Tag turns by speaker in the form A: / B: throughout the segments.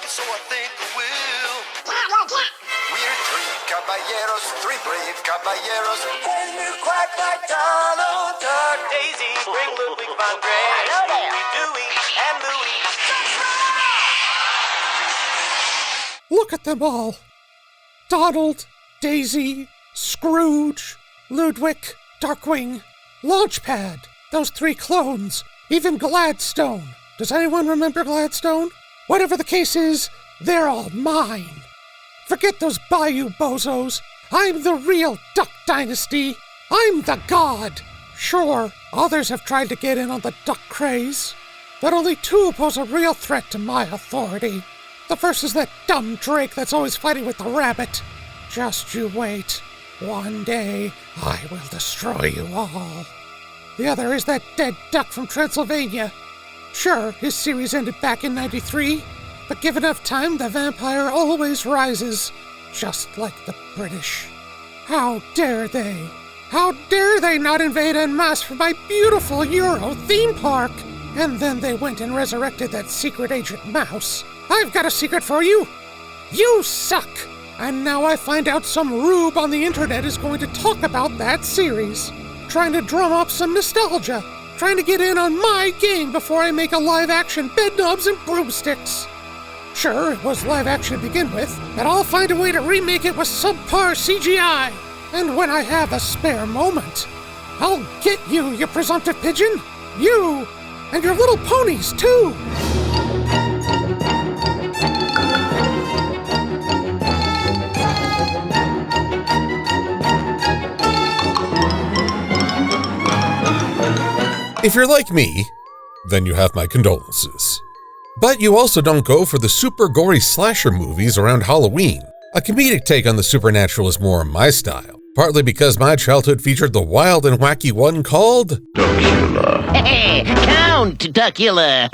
A: so I think I will. We're three caballeros, three brave caballeros. And you quack like Donald Duck. Daisy, bring Ludwig van Grey. Dewey, and Louie.
B: Look at them all. Donald, Daisy, Scrooge, Ludwig, Darkwing, Launchpad, those three clones, even Gladstone. Does anyone remember Gladstone? Whatever the case is, they're all mine. Forget those Bayou bozos. I'm the real Duck Dynasty. I'm the god. Sure, others have tried to get in on the duck craze, but only two pose a real threat to my authority. The first is that dumb Drake that's always fighting with the rabbit. Just you wait. One day, I will destroy you all. The other is that dead duck from Transylvania. Sure, his series ended back in '93, but give enough time, the vampire always rises, just like the British. How dare they? How dare they not invade en masse for my beautiful Euro theme park? And then they went and resurrected that secret agent Mouse. I've got a secret for you. You suck. And now I find out some rube on the internet is going to talk about that series. Trying to drum up some nostalgia. Trying to get in on my game before I make a live-action Bedknobs and Broomsticks. Sure, it was live-action to begin with, but I'll find a way to remake it with subpar CGI. And when I have a spare moment, I'll get you, you presumptive pigeon. You, and your little ponies, too.
C: If you're like me, then you have my condolences. But you also don't go for the super gory slasher movies around Halloween. A comedic take on the supernatural is more my style, partly because my childhood featured the wild and wacky one called Duckula.
D: Hey, Count Duckula.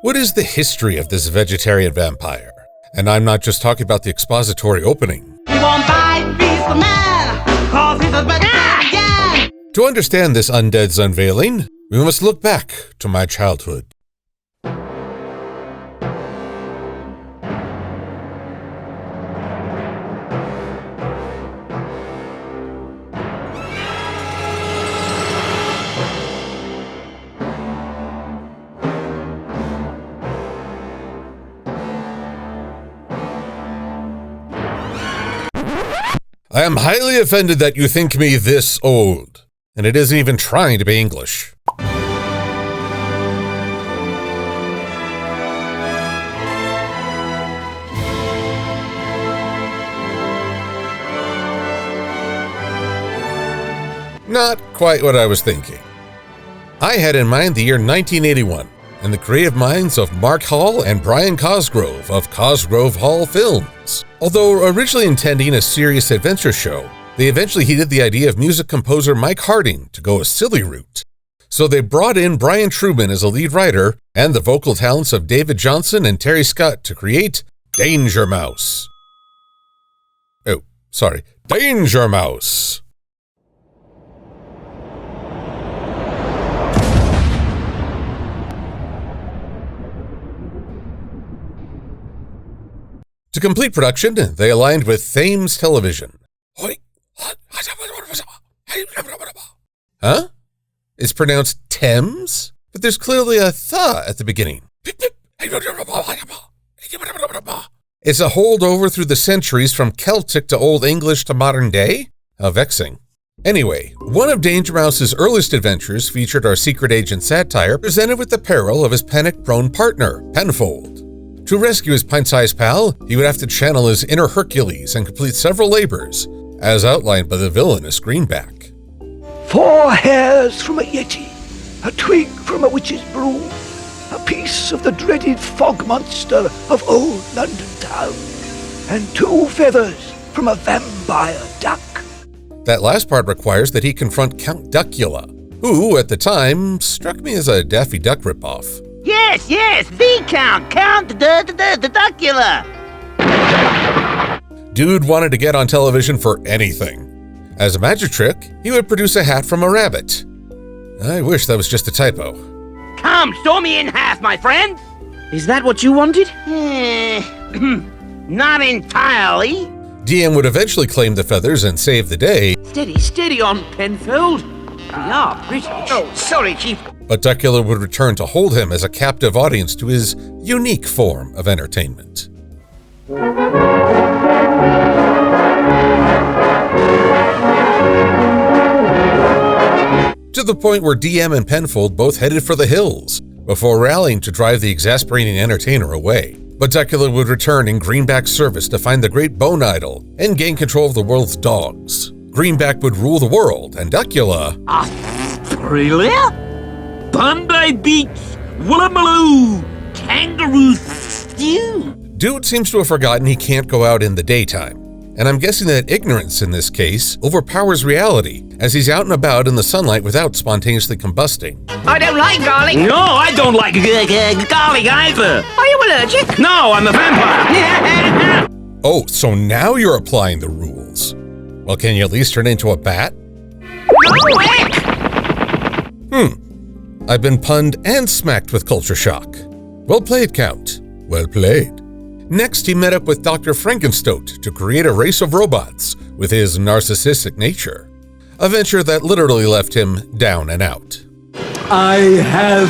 C: What is the history of this vegetarian vampire? And I'm not just talking about the expository opening.
D: He won't bite beast man, 'cause he's a vegetarian.
C: To understand this undead's unveiling, we must look back to my childhood. I am highly offended that you think me this old, and it isn't even trying to be English. Not quite what I was thinking. I had in mind the year 1981, and the creative minds of Mark Hall and Brian Cosgrove of Cosgrove Hall Films. Although originally intending a serious adventure show, they eventually heeded the idea of music composer Mike Harding to go a silly route. So they brought in Brian Truman as a lead writer and the vocal talents of David Johnson and Terry Scott to create Danger Mouse. Oh, sorry, Danger Mouse. To complete production, they aligned with Thames Television. Huh? It's pronounced Thames? But there's clearly a th at the beginning. It's a holdover through the centuries from Celtic to Old English to modern day? How vexing. Anyway, one of Danger Mouse's earliest adventures featured our secret agent Satire presented with the peril of his panic-prone partner, Penfold. To rescue his pint-sized pal, he would have to channel his inner Hercules and complete several labors, as outlined by the villainous Greenback.
E: 4 hairs from a yeti, a twig from a witch's broom, a piece of the dreaded fog monster of old London town, and 2 feathers from a vampire duck.
C: That last part requires that he confront Count Duckula, who, at the time, struck me as a Daffy Duck ripoff.
D: Yes, the Count the Duckula.
C: Dude wanted to get on television for anything. As a magic trick, he would produce a hat from a rabbit. I wish that was just a typo.
D: Come, saw me in half, my friend.
F: Is that what you wanted? Not entirely.
C: DM would eventually claim the feathers and save the day,
F: Steady on, Penfold. We are British. Oh, sorry, Chief.
C: but Duckula would return to hold him as a captive audience to his unique form of entertainment. To the point where DM and Penfold both headed for the hills, before rallying to drive the exasperating entertainer away. But Duckula would return in Greenback's service to find the great bone idol and gain control of the world's dogs. Greenback would rule the world, and Duckula...
F: Australia? Bondi Beach, Woolloomooloo, kangaroo stew.
C: Dude seems to have forgotten he can't go out in the daytime, and I'm guessing that ignorance in this case overpowers reality as he's out and about in the sunlight without spontaneously combusting.
F: I don't like garlic. No, I don't like garlic either. Are you allergic? No, I'm a vampire.
C: Oh, so now you're applying the rules. Well, can you at least turn into a bat?
F: Quick!
C: I've been punned and smacked with culture shock. Well played, Count. Well played. Next, he met up with Dr. Frankenstote to create a race of robots with his narcissistic nature. A venture that literally left him down and out.
G: I have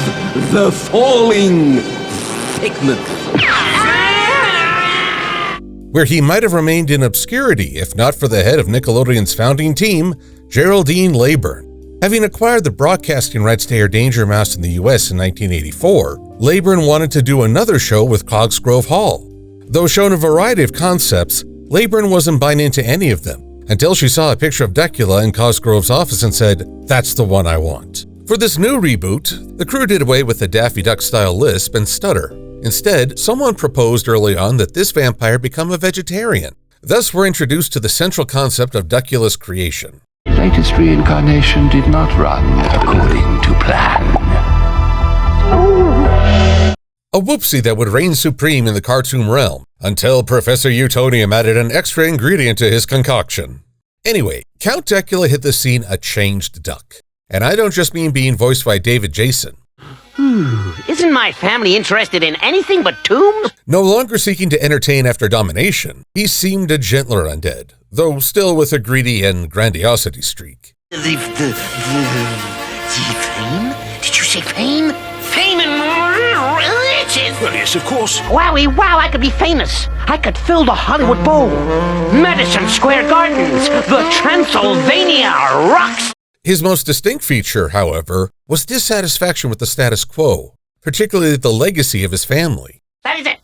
G: the falling sickness.
C: Where he might have remained in obscurity if not for the head of Nickelodeon's founding team, Geraldine Laybourne. Having acquired the broadcasting rights to air Danger Mouse in the US in 1984, Laybourne wanted to do another show with Cosgrove Hall. Though shown a variety of concepts, Laybourne wasn't buying into any of them until she saw a picture of Duckula in Cosgrove's office and said, "That's the one I want." For this new reboot, the crew did away with the Daffy Duck-style lisp and stutter. Instead, someone proposed early on that this vampire become a vegetarian. Thus, we're introduced to the central concept of Duckula's creation.
E: Latest reincarnation did not run according to plan.
C: A whoopsie that would reign supreme in the cartoon realm, until Professor Utonium added an extra ingredient to his concoction. Anyway, Count Duckula hit the scene a changed duck. And I don't just mean being voiced by David Jason.
F: Isn't my family interested in anything but tombs?
C: No longer seeking to entertain after domination, he seemed a gentler undead, though still with a greedy and grandiosity streak.
F: The fame? Did you say fame? Fame and riches?
E: Well, yes, of course.
F: Wowie wow, I could be famous. I could fill the Hollywood Bowl. Madison Square Gardens. The Transylvania rocks.
C: His most distinct feature, however, was dissatisfaction with the status quo, particularly the legacy of his family.
F: That is it.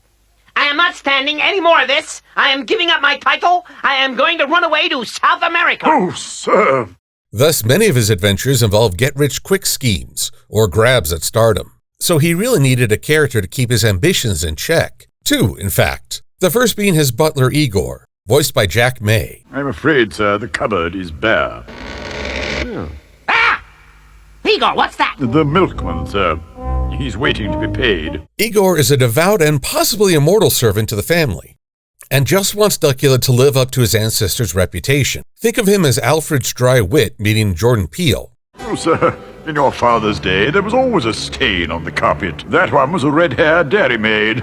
F: I am not standing any more of this. I am giving up my title. I am going to run away to South America.
E: Oh, sir.
C: Thus, many of his adventures involved get-rich-quick schemes or grabs at stardom. So he really needed a character to keep his ambitions in check. Two, in fact. The first being his butler Igor, voiced by Jack May.
H: I'm afraid, sir, the cupboard is bare.
F: Ah! Igor, what's that?
H: The milkman, sir. He's waiting to be paid.
C: Igor is a devout and possibly immortal servant to the family, and just wants Duckula to live up to his ancestors' reputation. Think of him as Alfred's dry wit meeting Jordan Peele.
H: Oh, sir, in your father's day, there was always a stain on the carpet. That one was a red-haired dairymaid.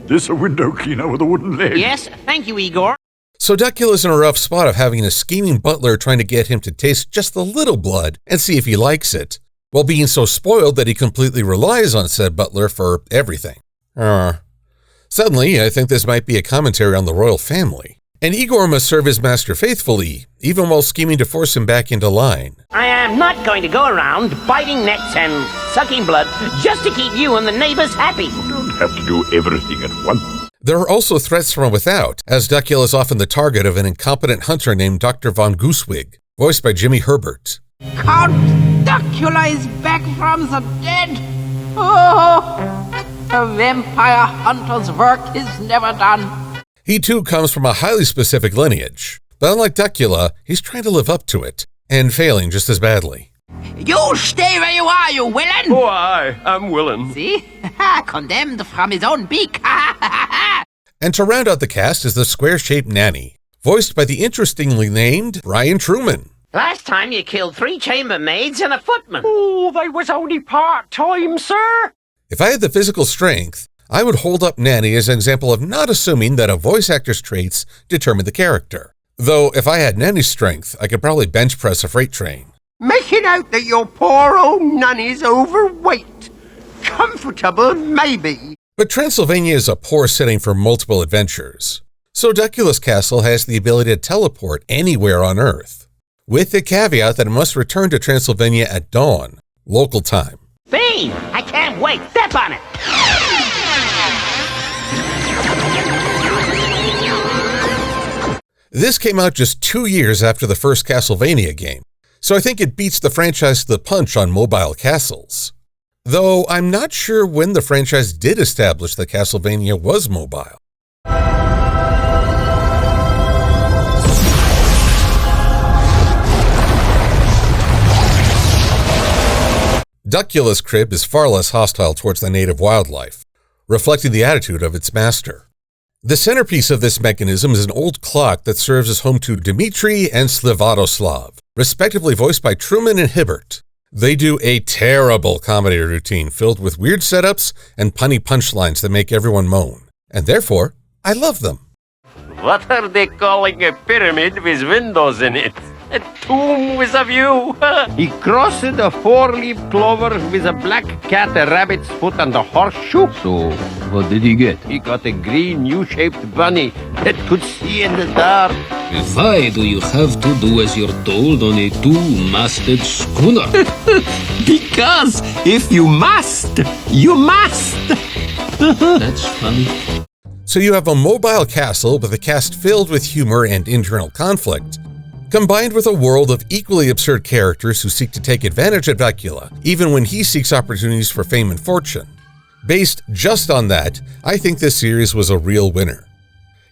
H: This a window cleaner with a wooden leg.
F: Yes, thank you, Igor.
C: So Duckula's in a rough spot of having a scheming butler trying to get him to taste just a little blood and see if he likes it, while being so spoiled that he completely relies on said butler for everything. Suddenly, I think this might be a commentary on the royal family. And Igor must serve his master faithfully, even while scheming to force him back into line.
F: I am not going to go around biting necks and sucking blood just to keep you and the neighbors happy.
H: You don't have to do everything at once.
C: There are also threats from without, as Duckula is often the target of an incompetent hunter named Dr. Von Goosewig, voiced by Jimmy Herbert.
I: Count Duckula is back from the dead. Oh, a vampire hunter's work is never done.
C: He too comes from a highly specific lineage, but unlike Duckula, he's trying to live up to it, and failing just as badly.
I: You stay where you are, you villain!
G: Oh, I'm willing.
I: See? Condemned from his own beak.
C: And to round out the cast is the square-shaped nanny, voiced by the interestingly named Brian Truman.
F: Last time you killed 3 chambermaids and a footman.
G: Oh, they was only part-time, sir.
C: If I had the physical strength, I would hold up Nanny as an example of not assuming that a voice actor's traits determine the character. Though, if I had Nanny's strength, I could probably bench press a freight train.
J: Making out that your poor old Nanny's overweight. Comfortable, maybe.
C: But Transylvania is a poor setting for multiple adventures. So Duckula's castle has the ability to teleport anywhere on Earth, with the caveat that it must return to Transylvania at dawn, local time.
F: Bean! I can't wait! Step on it!
C: This came out just 2 years after the first Castlevania game, so I think it beats the franchise to the punch on mobile castles. Though I'm not sure when the franchise did establish that Castlevania was mobile. Duckula's crib is far less hostile towards the native wildlife, reflecting the attitude of its master. The centerpiece of this mechanism is an old clock that serves as home to Dmitri and Slivadoslav, respectively voiced by Truman and Hibbert. They do a terrible comedy routine filled with weird setups and punny punchlines that make everyone moan, and therefore, I love them.
J: What are they calling a pyramid with windows in it? A tomb with a view. He crossed a four-leaf clover with a black cat, a rabbit's foot, and a horseshoe.
G: So, what did he get?
J: He got a green U-shaped bunny that could see in the dark.
G: Why do you have to do as you're told on a two-masted schooner?
J: Because if you must, you must.
G: That's funny.
C: So you have a mobile castle with a cast filled with humor and internal conflict, combined with a world of equally absurd characters who seek to take advantage of Duckula, even when he seeks opportunities for fame and fortune. Based just on that, I think this series was a real winner.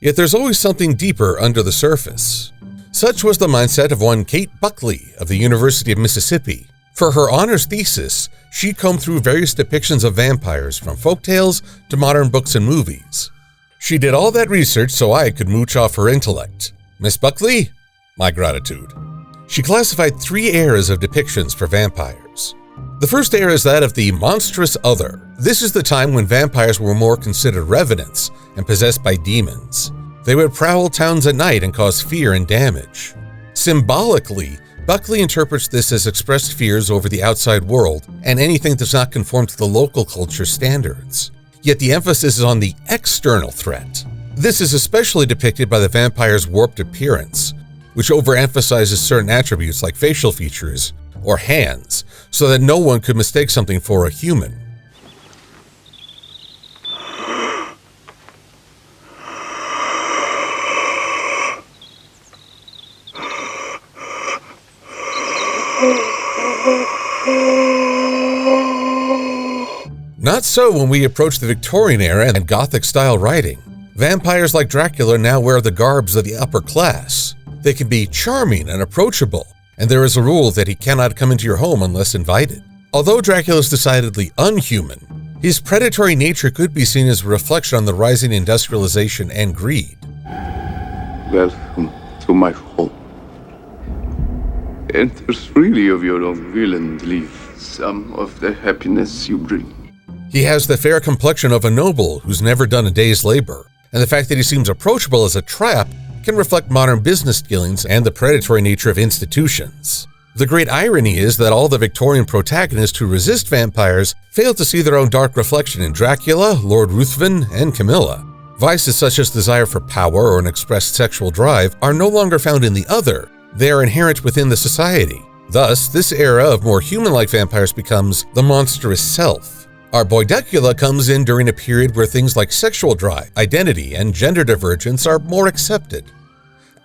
C: Yet there's always something deeper under the surface. Such was the mindset of one Kate Buckley of the University of Mississippi. For her honors thesis, she combed through various depictions of vampires from folktales to modern books and movies. She did all that research so I could mooch off her intellect. Miss Buckley? My gratitude. She classified 3 eras of depictions for vampires. The first era is that of the monstrous other. This is the time when vampires were more considered revenants and possessed by demons. They would prowl towns at night and cause fear and damage. Symbolically, Buckley interprets this as expressed fears over the outside world and anything that does not conform to the local culture standards. Yet the emphasis is on the external threat. This is especially depicted by the vampire's warped appearance, which overemphasizes certain attributes like facial features or hands, so that no one could mistake something for a human. Not so when we approach the Victorian era and Gothic-style writing. Vampires like Dracula now wear the garbs of the upper class. They can be charming and approachable, and there is a rule that he cannot come into your home unless invited. Although Dracula is decidedly unhuman, his predatory nature could be seen as a reflection on the rising industrialization and greed.
K: Welcome to my home. Enter freely of your own will and leave some of the happiness you bring.
C: He has the fair complexion of a noble who's never done a day's labor, and the fact that he seems approachable as a trap can reflect modern business dealings and the predatory nature of institutions. The great irony is that all the Victorian protagonists who resist vampires fail to see their own dark reflection in Dracula, Lord Ruthven, and Camilla. Vices such as desire for power or an expressed sexual drive are no longer found in the other, they are inherent within the society. Thus, this era of more human-like vampires becomes the monstrous self. Our boy Duckula comes in during a period where things like sexual drive, identity, and gender divergence are more accepted.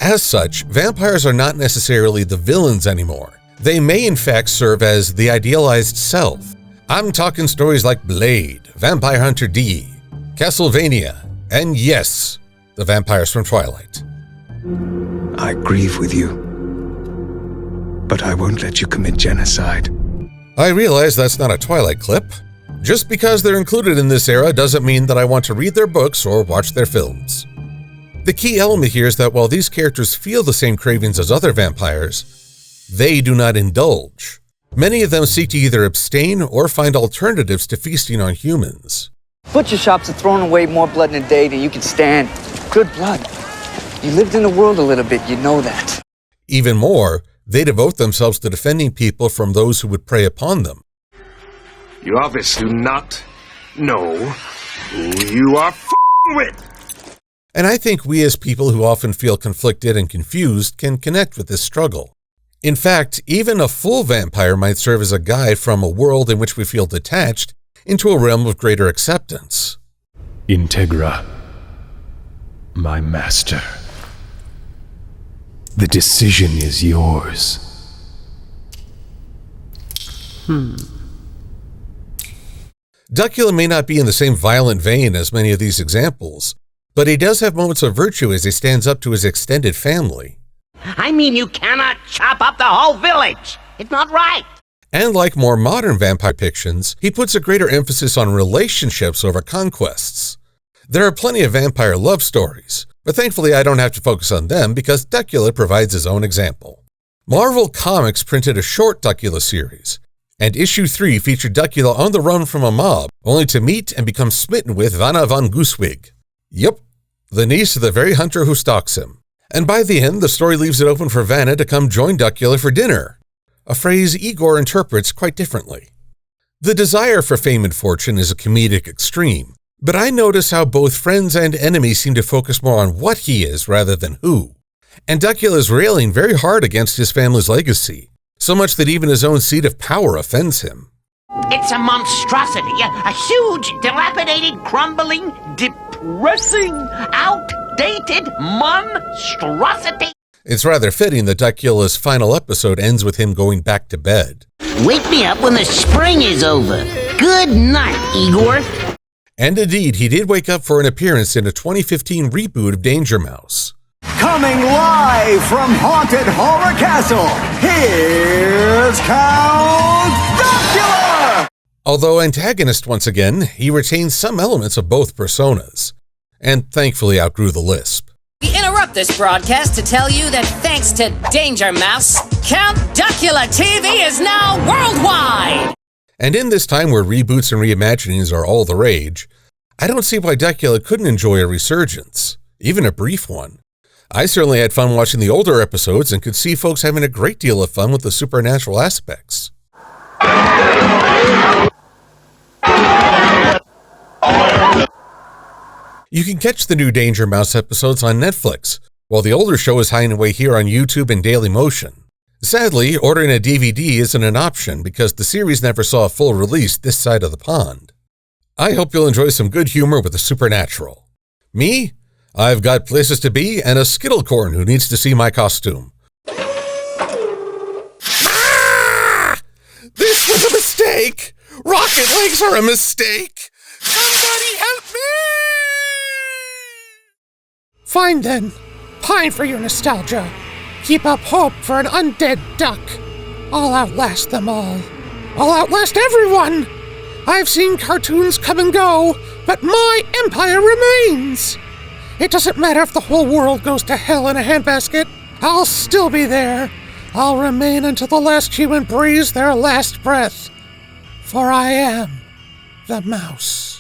C: As such, vampires are not necessarily the villains anymore. They may in fact serve as the idealized self. I'm talking stories like Blade, Vampire Hunter D, Castlevania, and yes, the vampires from Twilight.
E: I grieve with you, but I won't let you commit genocide.
C: I realize that's not a Twilight clip. Just because they're included in this era doesn't mean that I want to read their books or watch their films. The key element here is that while these characters feel the same cravings as other vampires, they do not indulge. Many of them seek to either abstain or find alternatives to feasting on humans.
L: Butcher shops are throwing away more blood in a day than you can stand. Good blood. You lived in the world a little bit, you know that.
C: Even more, they devote themselves to defending people from those who would prey upon them.
M: You obviously do not know who you are f***ing with.
C: And I think we as people who often feel conflicted and confused can connect with this struggle. In fact, even a full vampire might serve as a guide from a world in which we feel detached into a realm of greater acceptance.
N: Integra, my master. The decision is yours.
C: Duckula may not be in the same violent vein as many of these examples, but he does have moments of virtue as he stands up to his extended family.
F: I mean, you cannot chop up the whole village. It's not right.
C: And like more modern vampire depictions, he puts a greater emphasis on relationships over conquests. There are plenty of vampire love stories, but thankfully I don't have to focus on them because Duckula provides his own example. Marvel Comics printed a short Duckula series, and issue 3 featured Duckula on the run from a mob, only to meet and become smitten with Vanna von Goosewig. Yep, the niece of the very hunter who stalks him. And by the end, the story leaves it open for Vanna to come join Duckula for dinner, a phrase Igor interprets quite differently. The desire for fame and fortune is a comedic extreme, but I notice how both friends and enemies seem to focus more on what he is rather than who. And Duckula is railing very hard against his family's legacy, so much that even his own seat of power offends him.
F: It's a monstrosity, a huge, dilapidated, crumbling, depressing, outdated monstrosity.
C: It's rather fitting that Duckula's final episode ends with him going back to bed.
D: Wake me up when the spring is over. Good night, Igor.
C: And indeed, he did wake up for an appearance in a 2015 reboot of Danger Mouse.
O: Coming live from Haunted Horror Castle, here's Count Duckula!
C: Although antagonist once again, he retains some elements of both personas, and thankfully outgrew the lisp.
P: We interrupt this broadcast to tell you that thanks to Danger Mouse, Count Duckula TV is now worldwide!
C: And in this time where reboots and reimaginings are all the rage, I don't see why Duckula couldn't enjoy a resurgence, even a brief one. I certainly had fun watching the older episodes and could see folks having a great deal of fun with the supernatural aspects. You can catch the new Danger Mouse episodes on Netflix, while the older show is hiding away here on YouTube and Dailymotion. Sadly, ordering a DVD isn't an option because the series never saw a full release this side of the pond. I hope you'll enjoy some good humor with the supernatural. Me? I've got places to be and a Skittlecorn who needs to see my costume. Ah! This was a mistake! Rocket legs are a mistake! Somebody help me!
B: Fine then. Pine for your nostalgia. Keep up hope for an undead duck. I'll outlast them all. I'll outlast everyone! I've seen cartoons come and go, but my empire remains! It doesn't matter if the whole world goes to hell in a handbasket. I'll still be there. I'll remain until the last human breathes their last breath. For I am the mouse.